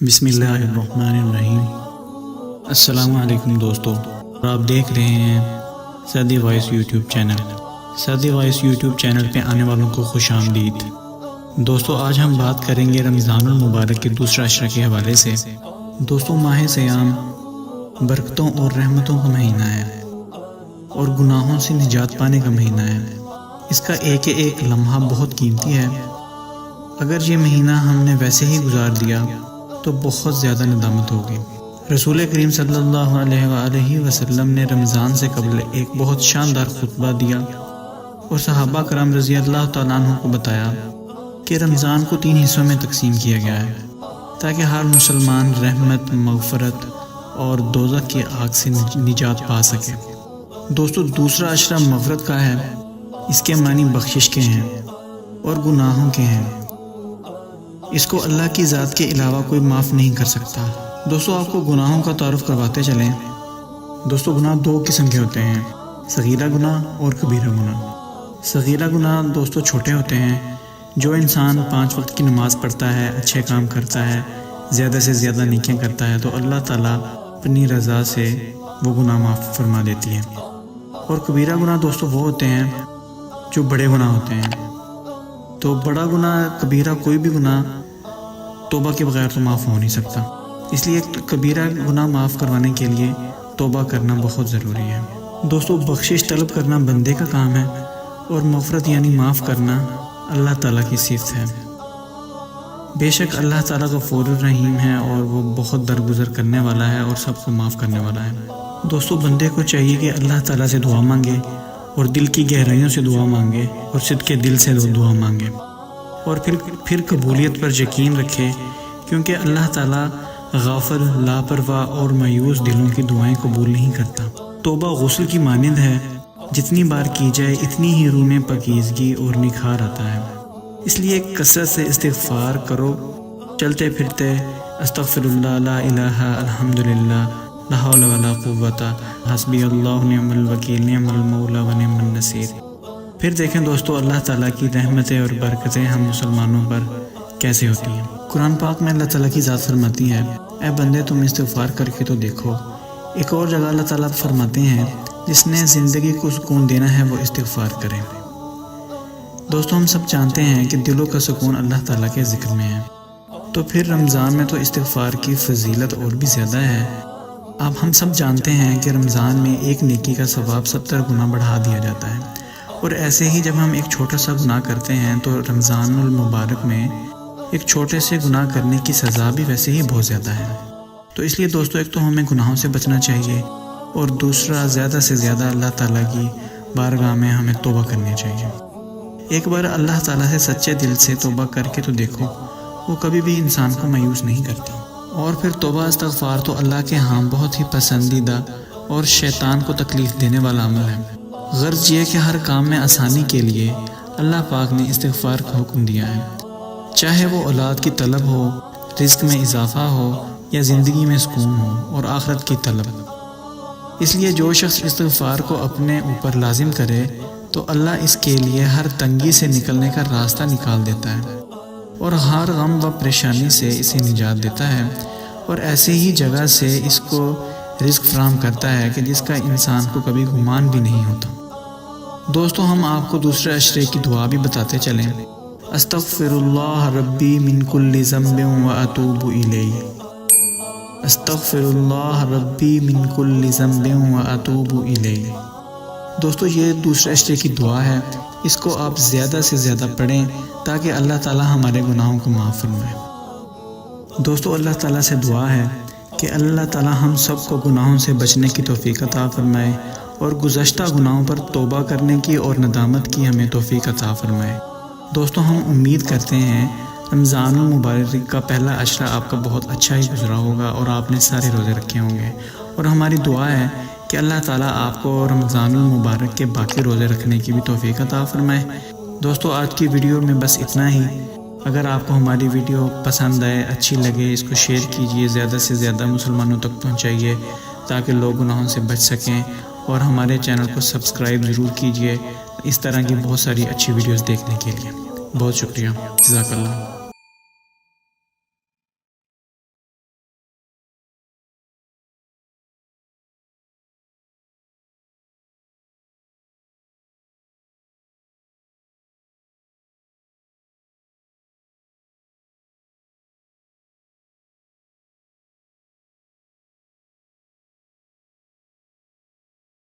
بسم اللہ الرحمن الرحیم۔ السلام علیکم دوستو، آپ دیکھ رہے ہیں Saadi Voice YouTube channel. Saadi Voice YouTube channel پہ آنے والوں کو خوش آمدید۔ دوستو آج ہم بات کریں گے رمضان المبارک کے دوسرا عشرہ کے حوالے سے۔ دوستو ماہ سیام برکتوں اور رحمتوں کا مہینہ ہے اور گناہوں سے نجات پانے کا مہینہ ہے۔ اس کا ایک ایک لمحہ بہت قیمتی ہے۔ اگر یہ مہینہ ہم نے ویسے ہی گزار دیا تو بہت زیادہ ندامت ہوگی۔ رسول کریم صلی اللہ علیہ وآلہ وسلم نے رمضان سے قبل ایک بہت شاندار خطبہ دیا اور صحابہ کرام رضی اللہ تعالیٰ عنہ کو بتایا کہ رمضان کو 3 حصوں میں تقسیم کیا گیا ہے تاکہ ہر مسلمان رحمت، مغفرت اور دوزخ کی آگ سے نجات پا سکے۔ دوستو دوسرا عشرہ مغفرت کا ہے۔ اس کے معنی بخشش کے ہیں اور گناہوں کے ہیں۔ اس کو اللہ کی ذات کے علاوہ کوئی معاف نہیں کر سکتا۔ دوستو آپ کو گناہوں کا تعارف کرواتے چلیں۔ دوستو گناہ 2 قسم کے ہوتے ہیں، صغیرہ گناہ اور کبیرہ گناہ۔ صغیرہ گناہ دوستو چھوٹے ہوتے ہیں۔ جو انسان 5 وقت کی نماز پڑھتا ہے، اچھے کام کرتا ہے، زیادہ سے زیادہ نیکیاں کرتا ہے تو اللہ تعالیٰ اپنی رضا سے وہ گناہ معاف فرما دیتی ہے۔ اور کبیرہ گناہ دوستو وہ ہوتے ہیں جو بڑے گناہ ہوتے ہیں۔ تو بڑا گناہ، کبیرہ کوئی بھی گناہ توبہ کے بغیر تو معاف ہو نہیں سکتا۔ اس لیے کبیرہ گناہ معاف کروانے کے لیے توبہ کرنا بہت ضروری ہے۔ دوستو بخشش طلب کرنا بندے کا کام ہے اور مغفرت یعنی معاف کرنا اللہ تعالیٰ کی صفت ہے۔ بے شک اللہ تعالیٰ غفور الرحیم ہے اور وہ بہت درگزر کرنے والا ہے اور سب کو معاف کرنے والا ہے۔ دوستو بندے کو چاہیے کہ اللہ تعالیٰ سے دعا مانگے اور دل کی گہرائیوں سے دعا مانگے اور صدق دل سے دعا مانگے اور پھر قبولیت پر یقین رکھے، کیونکہ اللہ تعالیٰ غافل، لاپرواہ اور مایوس دلوں کی دعائیں قبول نہیں کرتا۔ توبہ غسل کی مانند ہے، جتنی بار کی جائے اتنی ہی روح میں پاکیزگی اور نکھار آتا ہے۔ اس لیے کثرت سے استغفار کرو، چلتے پھرتے استغفر اللہ، لا الہ الحمدللہ، لا حول ولا قوت، حسبی اللہ نعم الوکیل، نعم المولا و نعم النصیر۔ پھر دیکھیں دوستو اللہ تعالیٰ کی رحمتیں اور برکتیں ہم مسلمانوں پر کیسے ہوتی ہیں۔ قرآن پاک میں اللہ تعالیٰ کی ذات فرماتی ہے، اے بندے تم استغفار کر کے تو دیکھو۔ ایک اور جگہ اللہ تعالیٰ فرماتے ہیں، جس نے زندگی کو سکون دینا ہے وہ استغفار کرے۔ دوستو ہم سب جانتے ہیں کہ دلوں کا سکون اللہ تعالیٰ کے ذکر میں ہے، تو پھر رمضان میں تو استغفار کی فضیلت اور بھی زیادہ ہے۔ اب ہم سب جانتے ہیں کہ رمضان میں ایک نیکی کا ثواب 70 گنا بڑھا دیا جاتا ہے، اور ایسے ہی جب ہم ایک چھوٹا سا گناہ کرتے ہیں تو رمضان المبارک میں ایک چھوٹے سے گناہ کرنے کی سزا بھی ویسے ہی بہت زیادہ ہے۔ تو اس لیے دوستو ایک تو ہمیں گناہوں سے بچنا چاہیے اور دوسرا زیادہ سے زیادہ اللہ تعالیٰ کی بارگاہ میں ہمیں توبہ کرنی چاہیے۔ ایک بار اللہ تعالیٰ سے سچے دل سے توبہ کر کے تو دیکھو، وہ کبھی بھی انسان کو مایوس نہیں کرتا۔ اور پھر توبہ استغفار تو اللہ کے ہاں بہت ہی پسندیدہ اور شیطان کو تکلیف دینے والا عمل ہے۔ غرض یہ کہ ہر کام میں آسانی کے لیے اللہ پاک نے استغفار کا حکم دیا ہے، چاہے وہ اولاد کی طلب ہو، رزق میں اضافہ ہو یا زندگی میں سکون ہو اور آخرت کی طلب۔ اس لیے جو شخص استغفار کو اپنے اوپر لازم کرے تو اللہ اس کے لیے ہر تنگی سے نکلنے کا راستہ نکال دیتا ہے اور ہر غم و پریشانی سے اسے نجات دیتا ہے، اور ایسے ہی جگہ سے اس کو رزق فراہم کرتا ہے کہ جس کا انسان کو کبھی گمان بھی نہیں ہوتا۔ دوستو ہم آپ کو دوسرے عشرے کی دعا بھی بتاتے چلیں۔ استغفر اللہ ربی من کل ذنب و اتوب الیہ، استغفر اللہ ربی من کل ذنب و اتوب الیہ۔ دوستو یہ دوسرے عشرے کی دعا ہے، اس کو آپ زیادہ سے زیادہ پڑھیں تاکہ اللہ تعالیٰ ہمارے گناہوں کو معاف فرمائے۔ دوستو اللہ تعالیٰ سے دعا ہے کہ اللہ تعالیٰ ہم سب کو گناہوں سے بچنے کی توفیق عطا فرمائے اور گزشتہ گناہوں پر توبہ کرنے کی اور ندامت کی ہمیں توفیق عطا فرمائے۔ دوستو ہم امید کرتے ہیں رمضان المبارک کا پہلا عشرہ آپ کا بہت اچھا ہی گزرا ہوگا اور آپ نے سارے روزے رکھے ہوں گے، اور ہماری دعا ہے کہ اللہ تعالیٰ آپ کو رمضان المبارک کے باقی روزے رکھنے کی بھی توفیق عطا فرمائے۔ دوستو آج کی ویڈیو میں بس اتنا ہی۔ اگر آپ کو ہماری ویڈیو پسند آئے، اچھی لگے، اس کو شیئر کیجئے، زیادہ سے زیادہ مسلمانوں تک پہنچائیے تاکہ لوگ گناہوں سے بچ سکیں، اور ہمارے چینل کو سبسکرائب ضرور کیجئے اس طرح کی بہت ساری اچھی ویڈیوز دیکھنے کے لیے۔ بہت شکریہ، جزاک اللہ۔